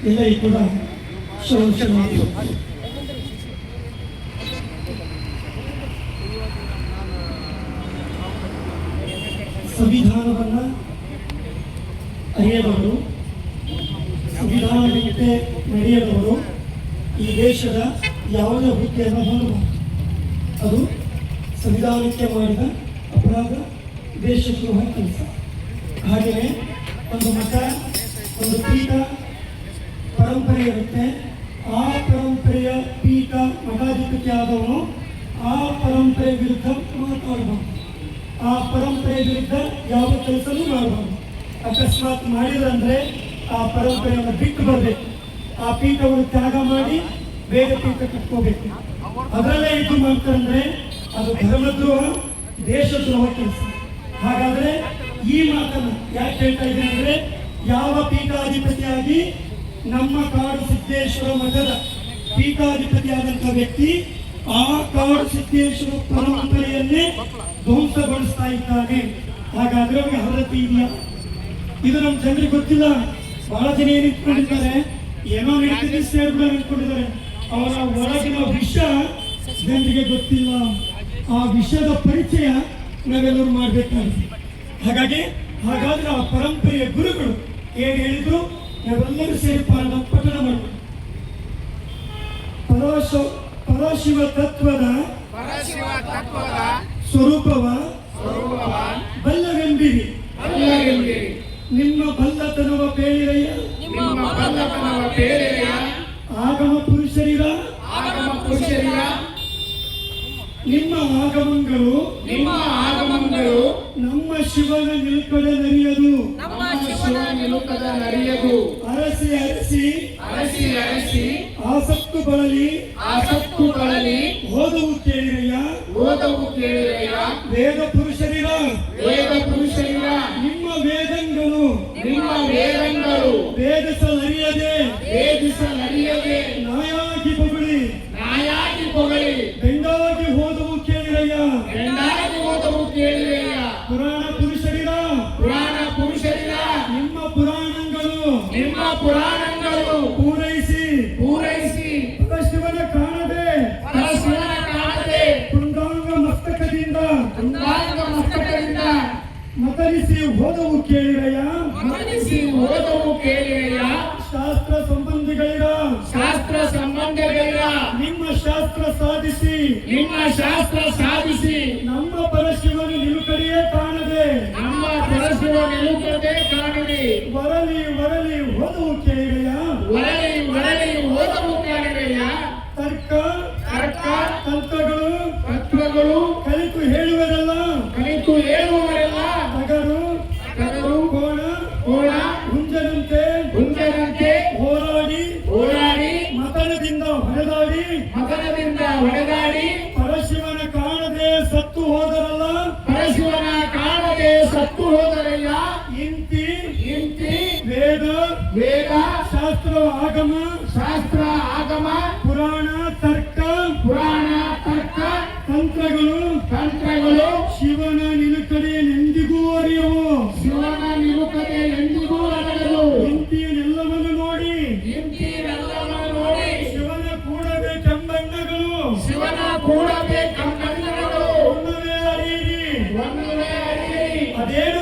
ಎಲ್ಲರಿಗೂ ಕೂಡ ಶುಭಾಶಯಗಳು. ಸಂವಿಧಾನವನ್ನು ಅರಿಯದವರು, ಸಂವಿಧಾನದಂತೆ ನಡೆಯದವರು ಈ ದೇಶದ ಯಾವುದೇ ಹುದ್ದೆಯನ್ನು ಹೊಂದಬಹುದು. ಅದು ಸಂವಿಧಾನಕ್ಕೆ ಮಾಡಿದ ಅಪರಾಧ, ದೇಶದ್ರೋಹ ಕೆಲಸ. ಹಾಗೆಯೇ ಒಂದು ಮತ, ಒಂದು ಪೀಠ, ಪರಂಪರೆ ಇರುತ್ತೆ. ಆ ಪರಂಪರೆಯ ಪೀಠ ಮಠಾಧಿಪತಿ ಆದವನು ಆ ಪರಂಪರೆ ವಿರುದ್ಧ ಮಾತಾಡಬಹುದು. ಆ ಪರಂಪರೆ ವಿರುದ್ಧ ಯಾವ ಕೆಲಸನೂ ಮಾಡಬಾರ್ದು. ಅಕಸ್ಮಾತ್ ಮಾಡಿದ್ರಂದ್ರೆ ಆ ಪರಂಪರೆಯನ್ನು ಬಿಟ್ಟು ಬರಬೇಕು. ಆ ಪೀಠವನ್ನು ತ್ಯಾಗ ಮಾಡಿ ಬೇರೆ ಪೀಠ ಕಟ್ಕೋಬೇಕು. ಅದರಲ್ಲೇ ಇದು ಮಾಡ್ತಾರಂದ್ರೆ ಅದು ಧರ್ಮದ್ರೋಹ, ದೇಶದ್ರೋಹ ಕೆಲಸ. ಹಾಗಾದ್ರೆ ಈ ಮಾತನ್ನು ಯಾಕೆ ಹೇಳ್ತಾ ಇದ್ದೇನೆ ಅಂದ್ರೆ, ಯಾವ ಪೀಠಾಧಿಪತಿಯಾಗಿ ನಮ್ಮ ಕಾಡು ಸಿದ್ದೇಶ್ವರ ಮಠದ ಪೀಠಾಧಿಪತಿಯಾದಂಥ ವ್ಯಕ್ತಿ ಆ ಕಾಡು ಸಿದ್ದೇಶ್ವರ ಪರಂಪರೆಯನ್ನೇ ಧ್ವಂಸಗೊಳಿಸ್ತಾ ಇದ್ದಾನೆ. ಹಾಗಾದ್ರೆ ಅವರಿಗೆ ಹರತಿ ಇದೆಯಾ? ಇದು ನಮ್ಮ ಜನರಿಗೆ ಗೊತ್ತಿಲ್ಲ. ಬಹಳ ಜನ ಏನು ಇಟ್ಕೊಂಡಿದ್ದಾರೆ, ಏನೋ ನಡೀತಿದೆ ಸೇರ್ಬಿಡ ಇಟ್ಕೊಂಡಿದ್ದಾರೆ. ಅವರ ಒಳಗಿನ ವಿಷ ಜನರಿಗೆ ಗೊತ್ತಿಲ್ಲ. ಆ ವಿಷಯದ ಪರಿಚಯ ನಾವೆಲ್ಲರೂ ಮಾಡಬೇಕಾಗಿದೆ. ಹಾಗಾದ್ರೆ ಆ ಪರಂಪರೆಯ ಗುರುಗಳು ಏನು ಹೇಳಿದ್ರು ನಾವೆಲ್ಲರೂ ಸೇರಿ ಪಠಣ ಮಾಡಬೇಕು. ಪರಶಿವ ತತ್ವದ ಸ್ವರೂಪವ ಬಲ್ಲವೆಂಬಿರಿ, ನಿಮ್ಮ ಬಲ್ಲತನವ ಬೇಳಿರಯ್ಯ, ಆಗಮ ಪುರುಷರಿರ ನಿಮ್ಮ ಆಗಮನಗಳು ನಮ್ಮ ಶಿವನ ನಿಲುಕದ ನರಿಯದು. ಅರಸಿ ಆಸಕ್ತು ಬಳಲಿ ಓದವು ಕೇಳಿರಯ್ಯ, ವೇದ ಪುರುಷರಿರ ನಿಮ್ಮ ವೇದಂಗಳು ವೇದಿಸಲರಿಯದೆ ನಾಯಾಗಿ ಹೊಗಳಿ ಬೆಂಡಾಗಿ ಹೋದವು ಕೇಳಿರಯ್ಯ. ಪುರಾಣ ಪುರುಷರಿರ ನಿಮ್ಮ ಪುರಾಣಗಳು ಪೂರೈಸಿ ಪರಶಿವನ ಕಾಣದೆ ಪುಂಡಾಂಗ ಮಸ್ತಕದಿಂದ ಮತರಿಸಿ ಹೋದವು ಕೇಳಿರಯ್ಯ. ಶಾಸ್ತ್ರ ಸಂಬಂಧಿಗಳಿರ ನಿಮ್ಮ ಶಾಸ್ತ್ರ ಸಾಧಿಸಿ ನಮ್ಮ ಪರಶಿವನ ನಿಲುಕಡೆಯೇ ಕಾಣದೆ ವರಲಿ ಹೋದವು ಕೇಳಿರಯ್ಯ. ತರ್ಕಗಳು ಕಲಿತು ಹೇಳುವರಲ್ಲ ತಗರು ಕೋಣ ಹುಂಜದಂತೆ ಹೋರಾಡಿ ಮತನದಿಂದ ಹೊಡೆದಾಡಿ ಪರಶಿವನ ಕಾಣದೆ ಸತ್ತು ಹೋದರಲ್ಲ ಇಂತಿ ವೇದ ಶಾಸ್ತ್ರ ಆಗಮ ಪುರಾಣ ತರ್ಕ ತಂತ್ರಗಳು ಶಿವನ ನಿಲುಕಡೆ ಎಂದಿಗೂ ಅರಿಯವು. ಇಂತಿಯನ್ನೆಲ್ಲವನ್ನು ನೋಡಿ ಶಿವನ ಕೂಡಬೇಕೆಂಬಣ್ಣಗಳು ಒಮ್ಮೆ ಅರಿಯಿರಿ. ಅದೇನು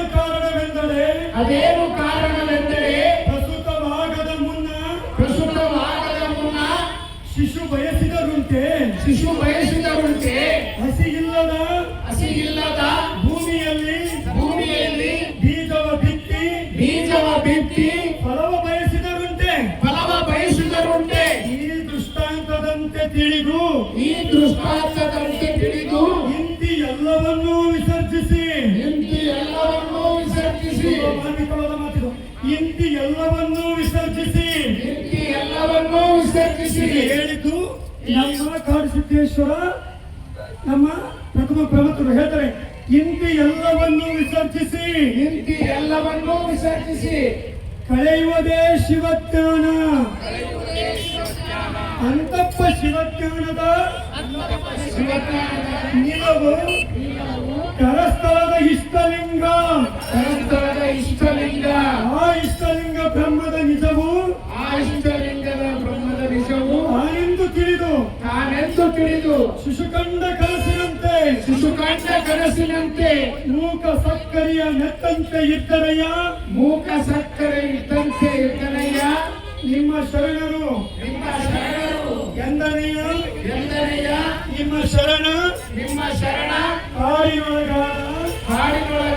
ಕಾರಣವೆಂದರೆ ಪ್ರಸ್ತುತವಾಗದ ಮುನ್ನ ಶಿಶು ಬಯಸಿದರುಂಟೆ ಹಸಿಯಿಲ್ಲದ ಭೂಮಿಯಲ್ಲಿ ಬೀಜವ ಬಿತ್ತಿ ಫಲವ ಬಯಸಿದರುಂಟೆ. ಈ ದೃಷ್ಟಾಂತದಂತೆ ತಿಳಿದು ಇಂತಿ ಎಲ್ಲವನ್ನೂ ವಿಸರ್ಜಿಸಿ ಮಾರ್ಮಿಕವಾದ ಮಾತಿದು. ಇಂತಿ ಎಲ್ಲವನ್ನೂ ವಿಸರ್ಜಿಸಿ ಹೇಳಿದ್ದು ನಮ್ಮ ಕಾಡು ಸಿದ್ದೇಶ್ವರ, ನಮ್ಮ ಪ್ರಥಮ ಪ್ರವರ್ತರು ಹೇಳ್ತಾರೆ. ಇಂತಿ ಎಲ್ಲವನ್ನೂ ವಿಸರ್ಜಿಸಿ ಕಳೆಯುವುದೇ ಶಿವಜ್ಞಾನ. ಅಂತಪ್ಪ ಶಿವಜ್ಞಾನದ ನಿಲವು ಕರಸ್ಥಳದ ಇಷ್ಟಲಿಂಗ. ಆ ಇಷ್ಟಲಿಂಗ ಬ್ರಹ್ಮದ ನಿಜವು ಕನಸಿನಂತೆ ಮೂಕ ಸಕ್ಕರೆಯ ಮೆತ್ತಂತೆ ಇದ್ದರಯ್ಯ ಮೂಕ ಸಕ್ಕರೆ ಇದ್ದಂತೆ ಇದ್ದನಯ್ಯ ನಿಮ್ಮ ಶರಣರು ನಿಮ್ಮ ಶರಣರು ಎಂದನೆಯ ಎಂದನೆಯ ನಿಮ್ಮ ಶರಣ ನಿಮ್ಮ ಶರಣ ಕಾಡಿನೊಳಗಾದ ಹಾಡಿನೊಳಗ